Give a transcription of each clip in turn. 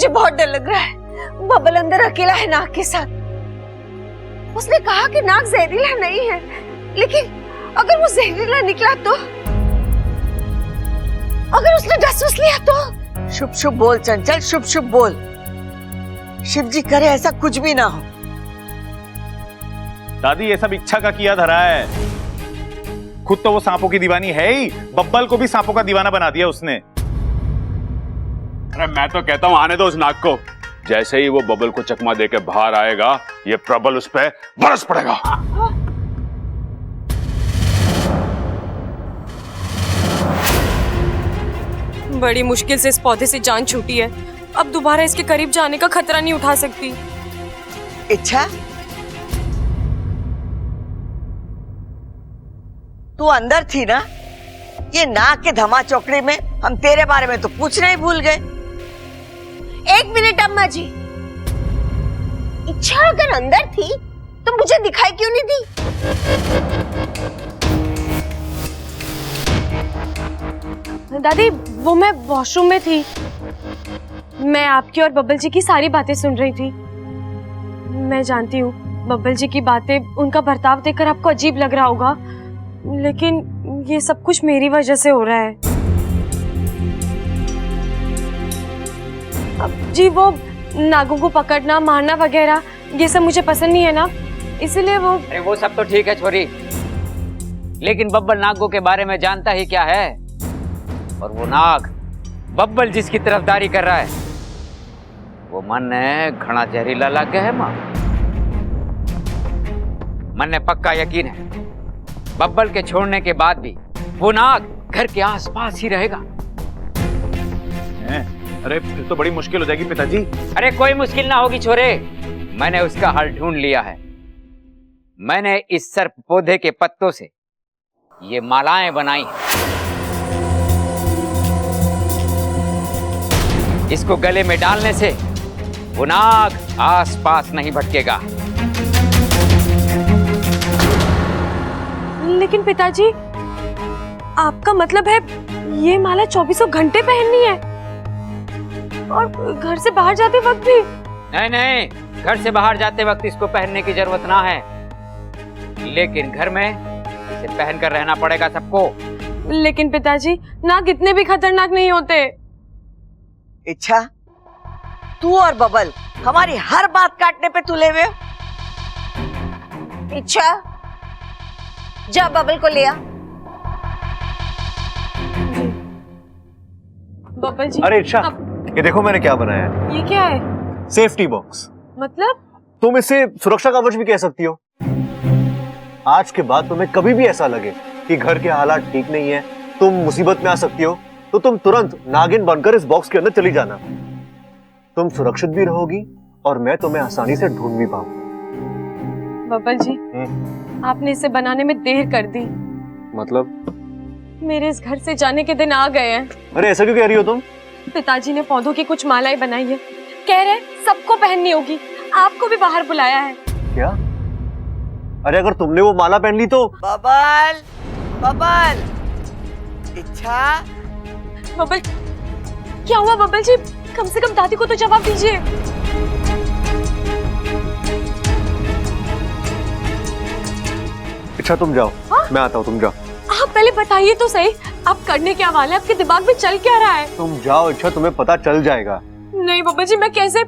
मुझे बहुत डर लग रहा है। बबल अंदर अकेला है नाग के साथ। उसने कहा कि नाग जहरीला नहीं है, लेकिन अगर वो जहरीला निकला तो, अगर उसने डस वस लिया तो। शुभ शुभ बोल चंचल, शुभ शुभ बोल। शिव जी करे ऐसा कुछ भी ना हो। दादी ये सब इच्छा का किया धरा है। खुद तो वो सांपों की दीवानी है ही, बब्बल को भी सांपों का दीवाना बना दिया उसने। अरे मैं तो कहता हूं आने दो उस नाग को। जैसे ही वो बबल को चकमा देके बाहर आएगा, ये प्रबल उस पे बरस पड़ेगा। बड़ी मुश्किल से इस पौधे से जान छूटी है। अब दोबारा इसके करीब जाने का खतरा नहीं उठा सकती। इच्छा, तू अंदर थी ना? ये नाग के धमा चौकड़ी में हम तेरे बारे में तो पूछना ही भूल गए। एक मिनट अम्मा जी, इच्छा अगर अंदर थी तो मुझे दिखाई क्यों नहीं दी? दादी वो मैं वॉशरूम में थी। मैं आपकी और बब्बल जी की सारी बातें सुन रही थी। मैं जानती हूँ बब्बल जी की बातें, उनका बर्ताव देखकर आपको अजीब लग रहा होगा, लेकिन ये सब कुछ मेरी वजह से हो रहा है। अब जी वो नागों को पकड़ना मारना वगैरह ये सब मुझे पसंद नहीं है ना, इसीलिए वो। अरे वो सब तो ठीक है छोरी, लेकिन बब्बल नागों के बारे में जानता ही क्या है? और वो नाग बब्बल जिसकी तरफदारी कर रहा है, वो मन घना जहरीला लग गया है मां। मन ने पक्का यकीन है बब्बल के छोड़ने के बाद भी वो नाग घर के आसपास ही रहेगा। अरे फिर तो बड़ी मुश्किल हो जाएगी पिताजी। अरे कोई मुश्किल ना होगी छोरे, मैंने उसका हल ढूंढ लिया है। मैंने इस सर्प पौधे के पत्तों से ये मालाएं बनाई हैं। इसको गले में डालने से वो नाग आसपास नहीं भटकेगा। लेकिन पिताजी आपका मतलब है ये माला 24 घंटे पहननी है और घर से बाहर जाते वक्त भी? नहीं नहीं, घर से बाहर जाते वक्त इसको पहनने की जरूरत ना है, लेकिन घर में इसे पहनकर रहना पड़ेगा सबको। लेकिन पिताजी नाग इतने भी खतरनाक नहीं होते। इच्छा, तू और बबल हमारी हर बात काटने पे तुले हुए हो। इच्छा, जा बबल को ले आ। बब्बल जी। अरे इच्छा, ये देखो मैंने क्या बनाया है। ये क्या है? Safety box. मतलब? तुम इसे सुरक्षा कवच भी कह सकती हो। आज के बाद तुम्हें कभी भी ऐसा लगे कि घर के हालात ठीक नहीं है, तुम मुसीबत में आ सकती हो, तो तुम तुरंत नागिन बनकर इस बॉक्स के अंदर चली जाना। तुम सुरक्षित भी रहोगी और मैं तुम्हें आसानी से ढूंढ भी पाऊंगा। बब्बल जी, आपने इसे बनाने में देर कर दी। मतलब? मेरे इस घर से जाने के दिन आ गए हैं। अरे ऐसा क्यों कह रही हो तुम? पिताजी ने पौधों की कुछ मालाएं बनाई है, कह रहे सबको पहननी होगी, आपको भी बाहर बुलाया है। क्या? अरे अगर तुमने वो माला पहन ली तो? बबल, बबल, इच्छा। बब्बल, क्या हुआ बब्बल जी? कम से कम दादी को तो जवाब दीजिए। अच्छा तुम जाओ। मैं आता हूँ, तुम जाओ। आप पहले बताइए तो सही, आप करने क्या वाले? आपके दिमाग में चल क्या रहा है? तुम जाओ इच्छा, तुम्हें पता चल जाएगा। नहीं बब्बल जी, मैं कैसे?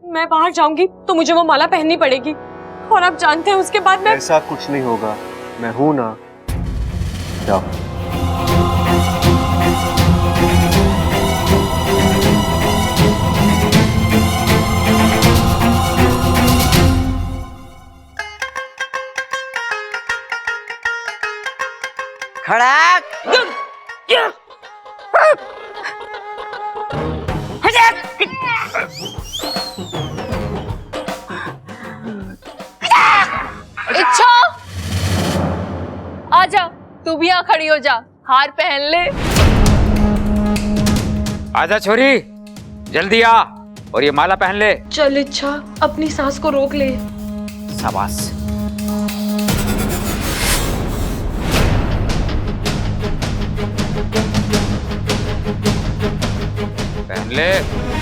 मैं बाहर जाऊंगी तो मुझे वो माला पहननी पड़ेगी, और आप जानते हैं उसके बाद मैं। ऐसा कुछ नहीं होगा, मैं हूं ना। जाओ। खड़ाक। इच्छा, आजा, तू भी यहाँ खड़ी हो जा, हार पहन ले। आजा छोरी, जल्दी आ और ये माला पहन ले। चल इच्छा, अपनी सांस को रोक ले। शाबाश। पहन ले।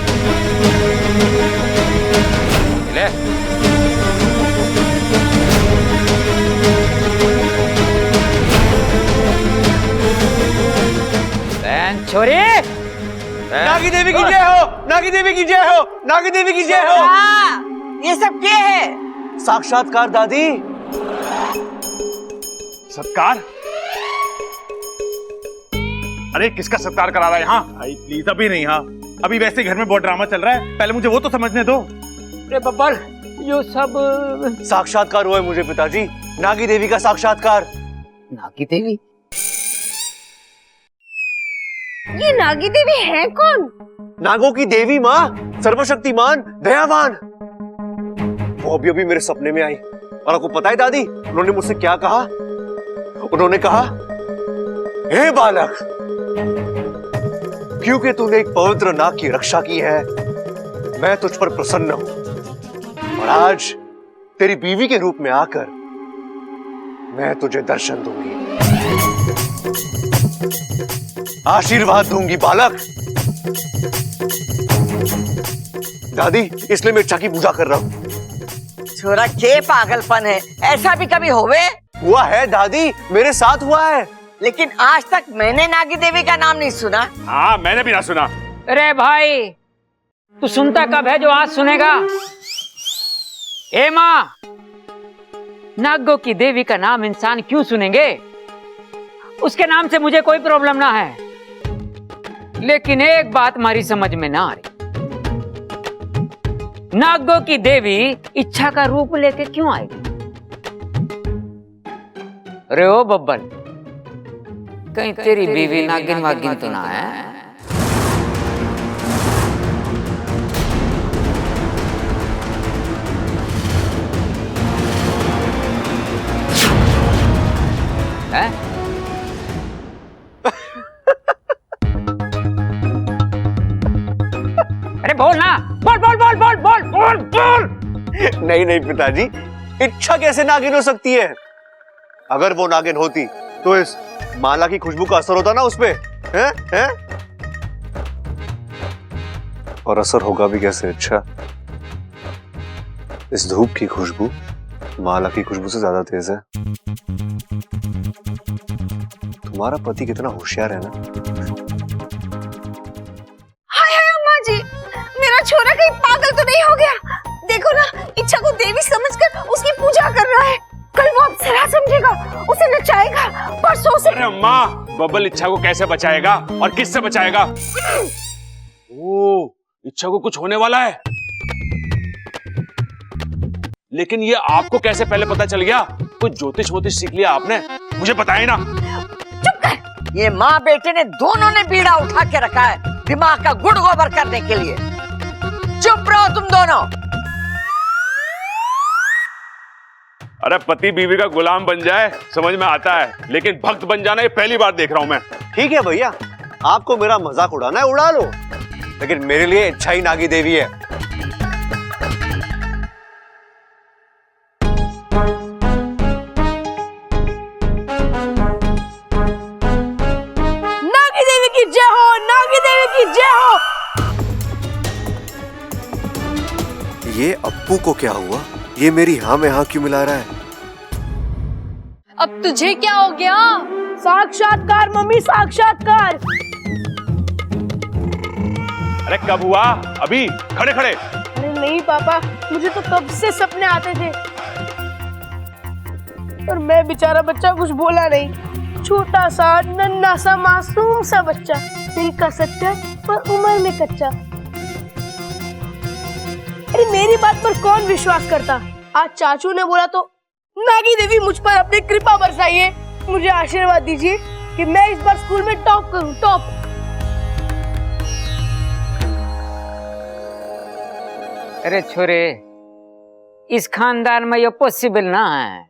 छोरी, नागी देवी की जय हो, नागी देवी की जय हो, नागी देवी की जय हो। ये सब क्या है? साक्षात्कार दादी। सत्कार? अरे किसका सत्कार करा रहा है यहाँ? भाई प्लीज अभी नहीं। हाँ अभी वैसे घर में बहुत ड्रामा चल रहा है, पहले मुझे वो तो समझने दो। अरे बब्बल, यो सब साक्षात्कार हुआ है मुझे पिताजी, नागी देवी का साक्षात्कार। नागी देवी? ये नागी देवी है कौन? नागों की देवी माँ, सर्वशक्तिमान, दयावान। वो अभी अभी मेरे सपने में आई और आपको पता है दादी उन्होंने मुझसे क्या कहा? उन्होंने कहा, हे बालक, क्योंकि तूने एक पवित्र नाग की रक्षा की है, मैं तुझ पर प्रसन्न हूं और आज तेरी बीवी के रूप में आकर मैं तुझे दर्शन दूंगी, आशीर्वाद दूंगी बालक। दादी इसलिए मैं इच्छा की पूजा कर रहा हूं। छोरा के पागलपन है, ऐसा भी कभी होवे? हुआ है दादी, मेरे साथ हुआ है। लेकिन आज तक मैंने नागी देवी का नाम नहीं सुना। हाँ मैंने भी ना सुना। अरे भाई, तू सुनता कब है जो आज सुनेगा? ए माँ, नागों की देवी का नाम इंसान क्यों सुनेंगे? उसके नाम से मुझे कोई प्रॉब्लम ना है, लेकिन एक बात हमारी समझ में ना आ रही, नागों की देवी इच्छा का रूप लेके क्यों आएगी? अरे ओ बब्बल, कहीं तेरी बीवी नागिन वागिन तो ना है? हैं? अरे बोल ना, बोल बोल बोल बोल बोल बोल बोल। नहीं नहीं पिताजी, इच्छा कैसे नागिन हो सकती है? अगर वो नागिन होती तो इस माला की खुशबू का असर होता ना उसपे, हैं? और असर होगा भी कैसे? अच्छा, इस धूप की खुशबू माला की खुशबू से ज्यादा तेज है। तुम्हारा पति कितना होशियार है ना। हाय हाय अम्मा जी, मेरा छोरा कहीं पागल तो नहीं हो गया? देखो ना, इच्छा को देवी समझकर उसकी पूजा कर रहा है। कल वो अप्सरा समझेगा, उसे नचाएगा, परसों से। अरे माँ, बब्बल इच्छा को कैसे बचाएगा और किससे बचाएगा? ओ, इच्छा को कुछ होने वाला है। लेकिन ये आपको कैसे पहले पता चल गया? कुछ ज्योतिष वोतिष सीख लिया आपने? मुझे बताइए ना। चुप कर। ये माँ बेटे ने दोनों ने बीड़ा उठा के रखा है दिमाग का गुड़ गोबर करने के लिए। चुप रहो तुम दोनों। अरे पति बीवी का गुलाम बन जाए समझ में आता है, लेकिन भक्त बन जाना ये पहली बार देख रहा हूं मैं। ठीक है भैया, आपको मेरा मजाक उड़ाना है उड़ा लो, लेकिन मेरे लिए इच्छा ही नागी देवी है। नागी देवी की जय हो, नागी देवी की जय हो। ये अप्पू को क्या हुआ? ये मेरी हाँ में हाँ क्यों मिला रहा है? अब तुझे क्या हो गया? साक्षात्कार मम्मी, साक्षात्कार। अरे कब हुआ? अभी? खड़े खड़े? अरे नहीं पापा, मुझे तो कब से सपने आते थे, पर मैं बेचारा बच्चा कुछ बोला नहीं। छोटा सा नन्हा सा मासूम सा बच्चा, दिल का सच्चा पर उम्र में कच्चा। अरे मेरी बात पर कौन विश्वास करता? आज चाचू ने बोला तो नागी देवी मुझ पर अपनी कृपा बरसाइए, मुझे आशीर्वाद दीजिए कि मैं इस बार स्कूल में टॉप करूं, टॉप। अरे छोरे, इस खानदान में ये पॉसिबल ना है।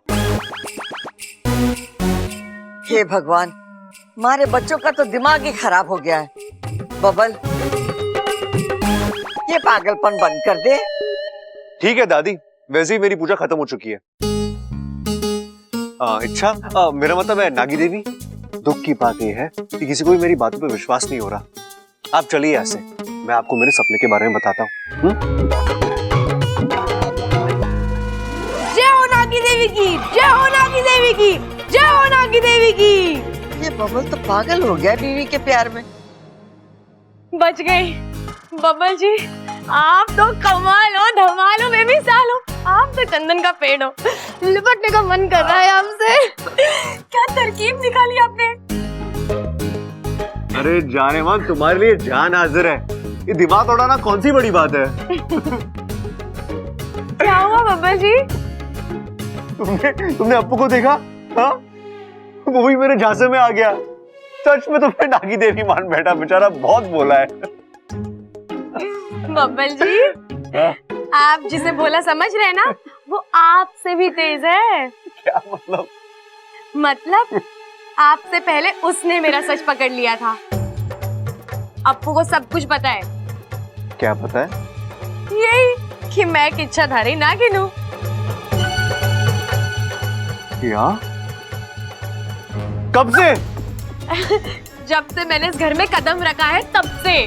हे भगवान, हमारे बच्चों का तो दिमाग ही खराब हो गया है। बबल, ये पागलपन बंद कर दे। ठीक है दादी, वैसे ही मेरी पूजा खत्म हो चुकी है। इच्छा, मेरा मतलब है नागी देवी, दुख की बात यह है कि किसी को भी मेरी बातों पे विश्वास नहीं हो रहा। आप चलिए ऐसे, मैं आपको मेरे सपने के बारे में बताता हूँ। जय हो नागी देवी की, जय हो नागी देवी की, जय हो नागी देवी की। ये बबल तो पागल हो गया बीवी के प्यार में। बच गई। बब्बल जी आप तो कमाल हो, धमाल हो, बेमिसाल हो। आप तो चंदन का पेड़ हो, लिपटने का मन कर रहा है आपसे। क्या तरकीब निकाली आपने। अरे जाने मन, तुम्हारे लिए जान हाजिर है। ये दिमाग उड़ाना कौन सी बड़ी बात है। क्या हुआ बब्बल जी। तुमने अप्पू को देखा? हाँ, वो भी मेरे झांसे में आ गया। सच में तुमने नागी देवी मान बैठा, बेचारा बहुत बोला है। बब्बल जी आप जिसे बोला समझ रहे हैं ना, वो आपसे भी तेज है। क्या मतलब? मतलब आपसे पहले उसने मेरा सच पकड़ लिया था। अप्पू को सब कुछ पता है। क्या पता है? यही कि मैं एक इच्छाधारी नागिन हूँ। क्या? कब से? जब से मैंने इस घर में कदम रखा है तब से।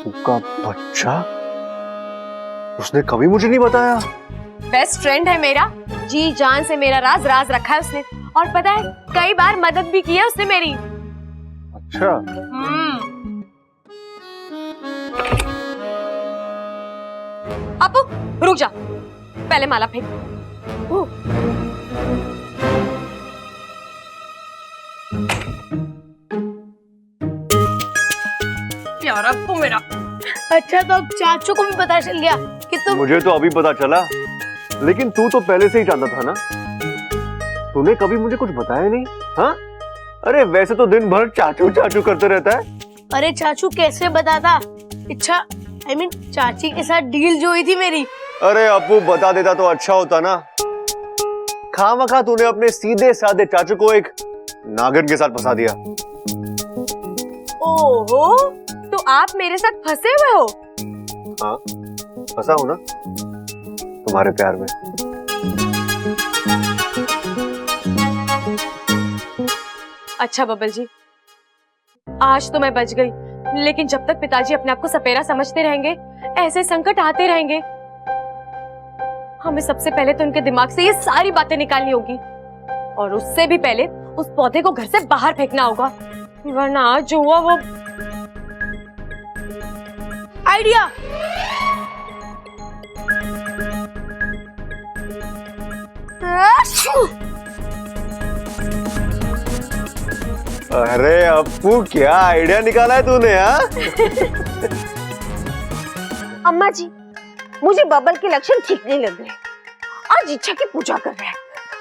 उसका बच्चा? उसने कभी मुझे नहीं बताया। बेस्ट फ्रेंड है मेरा, जी जान से मेरा राज राज रखा है उसने। और पता है कई बार मदद भी की है उसने मेरी। अच्छा। अपू रुक जा, पहले माला फेंक। ओह। यार अपू मेरा। अच्छा तो अब चाचू को भी पता चल गया कि तुम। मुझे तो अभी पता चला, लेकिन तू तो पहले से ही जानता था ना। तूने कभी मुझे कुछ बताया नहीं। हाँ, अरे वैसे तो दिन भर चाचू चाचू करते रहता है। अरे चाचू कैसे बताता। इच्छा चाची के साथ डील जो हुई थी मेरी। अरे अप्पू बता देता तो अच्छा होता ना। खामखा तूने अपने सीधे साधे चाचू को एक नागिन के साथ फंसा दिया। ओहो, तो आप मेरे साथ फंसे हुए हो। हाँ, फंसा हूं ना तुम्हारे प्यार में। अच्छा बब्बल जी, आज तो मैं बच गई, लेकिन जब तक पिताजी अपने आप को सपेरा समझते रहेंगे, ऐसे संकट आते रहेंगे। हमें सबसे पहले तो उनके दिमाग से ये सारी बातें निकालनी होगी, और उससे भी पहले उस पौधे को घर से बाहर फेंकना होगा, वरना आज जो हुआ वो। आइडिया। अरे अप्पू क्या आइडिया निकाला है तूने। हाँ अम्मा जी, मुझे बबल के लक्षण ठीक नहीं लग रहे। आज इच्छा की पूजा कर रहा है,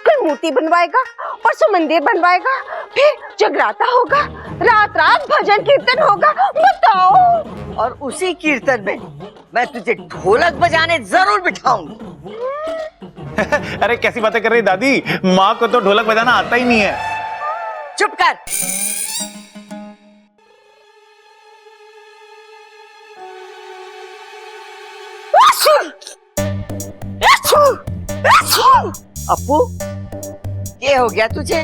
कल मूर्ति बनवाएगा, परसों मंदिर बनवाएगा, फिर जगराता होगा, रात रात भजन कीर्तन होगा। बताओ। और उसी कीर्तन में मैं तुझे ढोलक बजाने जरूर बिठाऊंगी। अरे कैसी बातें कर रही दादी, माँ को तो ढोलक बजाना आता ही नहीं है। चुप कर। अप्पू ये हो गया तुझे?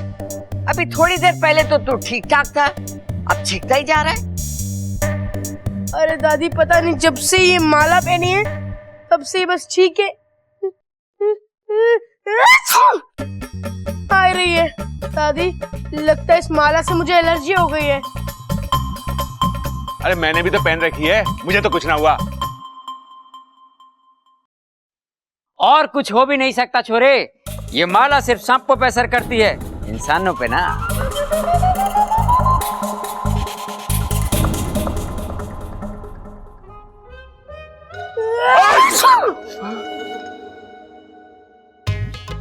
अभी थोड़ी देर पहले तो तू ठीक ठाक था, अब छींकता ही जा रहा है। अरे दादी पता नहीं जब से ये माला पहनी है तब से बस ठीक है आ रही है। दादी लगता है इस माला से मुझे एलर्जी हो गई है। अरे मैंने भी तो पहन रखी है, मुझे तो कुछ ना हुआ। और कुछ हो भी नहीं सकता छोरे, ये माला सिर्फ सांपों पे असर करती है, इंसानों पे ना।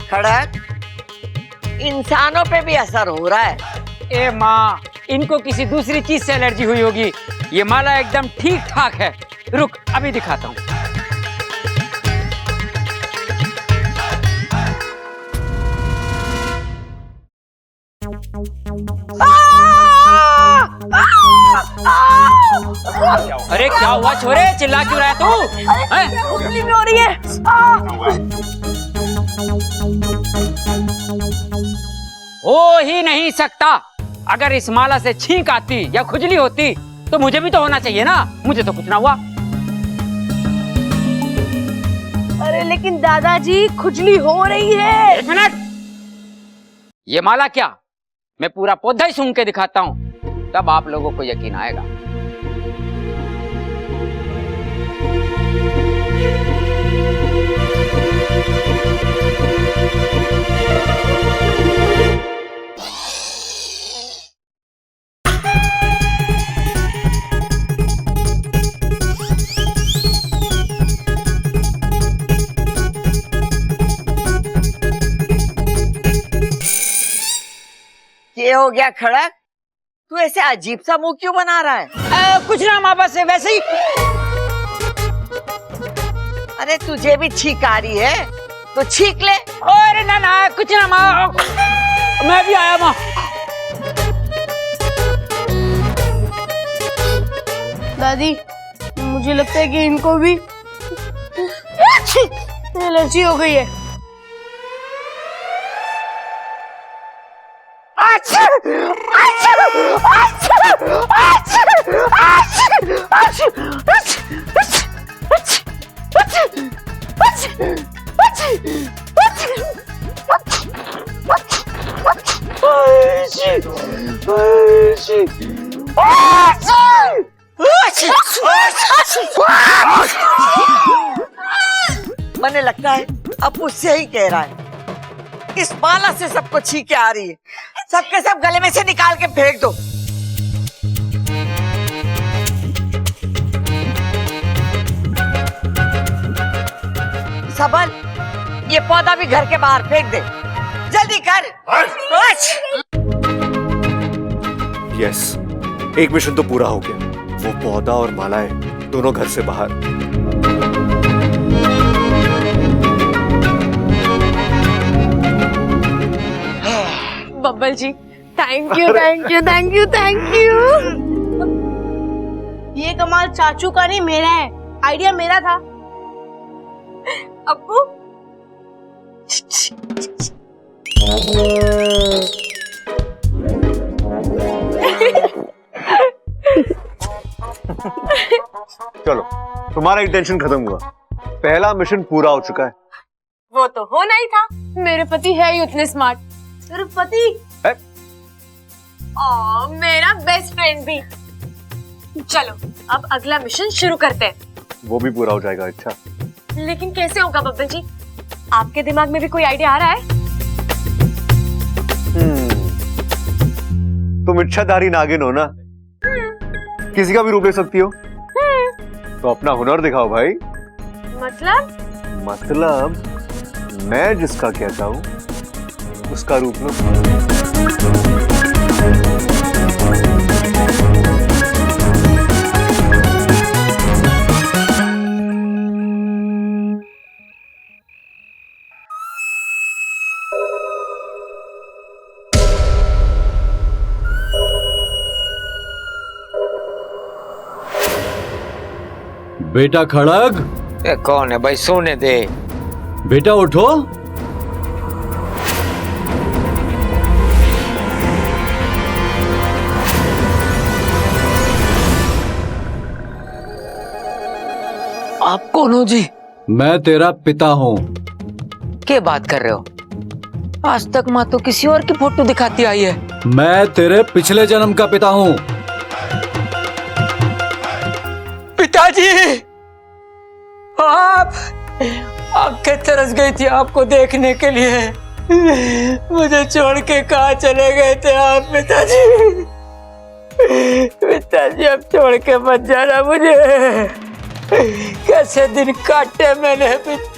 खड़क, इंसानों पे भी असर हो रहा है। ए माँ, इनको किसी दूसरी चीज से एलर्जी हुई होगी, ये माला एकदम ठीक ठाक है। रुक अभी दिखाता हूँ। अरे क्या हुआ छोरे, चिल्ला क्यों रहा है तू? हैं? हो रही है। हो ही नहीं सकता। अगर इस माला से छींक आती या खुजली होती तो मुझे भी तो होना चाहिए ना, मुझे तो कुछ ना हुआ। अरे लेकिन दादाजी खुजली हो रही है। एक मिनट, ये माला क्या, मैं पूरा पौधा ही सूंघ के दिखाता हूँ। तब आप लोगों को यकीन आएगा। ये हो गया खड़क, तू ऐसे अजीब सा मुंह क्यों बना रहा है? कुछ ना माँ, बस वैसे ही। अरे तुझे भी छींक आ रही है तो छींक ले। अरे ना ना, कुछ ना माँ, मैं भी आया माँ। दादी मुझे लगता है कि इनको भी एलर्जी हो गई है। मने लगता है अब मुझसे ही कह रहा है, इस माला से सबको छींके आ रही है, सबके सब गले में से निकाल के फेंक दो। सबल, ये पौधा भी घर के बाहर फेंक दे, जल्दी कर। यस, एक मिशन तो पूरा हो गया। वो पौधा और मालाएं दोनों घर से बाहर। Babbal ji, thank you. Thank you thank you thank you. ये कमाल चाचू का नहीं, मेरा है। आइडिया मेरा था। अब्बू, चलो, तुम्हारा इंटेंशन खत्म हुआ। पहला मिशन पूरा हो चुका है। वो तो होना ही था। मेरे पति है ही उतने स्मार्ट। तेरे पति है? मेरा बेस्ट फ्रेंड भी। चलो अब अगला मिशन शुरू करते हैं। वो भी पूरा हो जाएगा। अच्छा, लेकिन कैसे होगा बब्बल जी? आपके दिमाग में भी कोई आइडिया आ रहा है? तुम इच्छाधारी नागिन हो ना, किसी का भी रूप ले सकती हो। तो अपना हुनर दिखाओ भाई। मतलब मैं जिसका कहता हूँ उसका रूप लो। बेटा खड़ग। ये कौन है भाई? सोने दे। बेटा उठो। आप कौन हो जी? मैं तेरा पिता हूँ। क्या बात कर रहे हो? आज तक माँ तो किसी और की फोटो दिखाती आई है। मैं तेरे पिछले जन्म का पिता हूँ। पिताजी, आप आंखें तरस गई थी आपको देखने के लिए। मुझे छोड़ के कहाँ चले गए थे आप पिताजी? पिताजी अब छोड़ के मत जाना मुझे। कैसे दिन काटे मैंने पिता।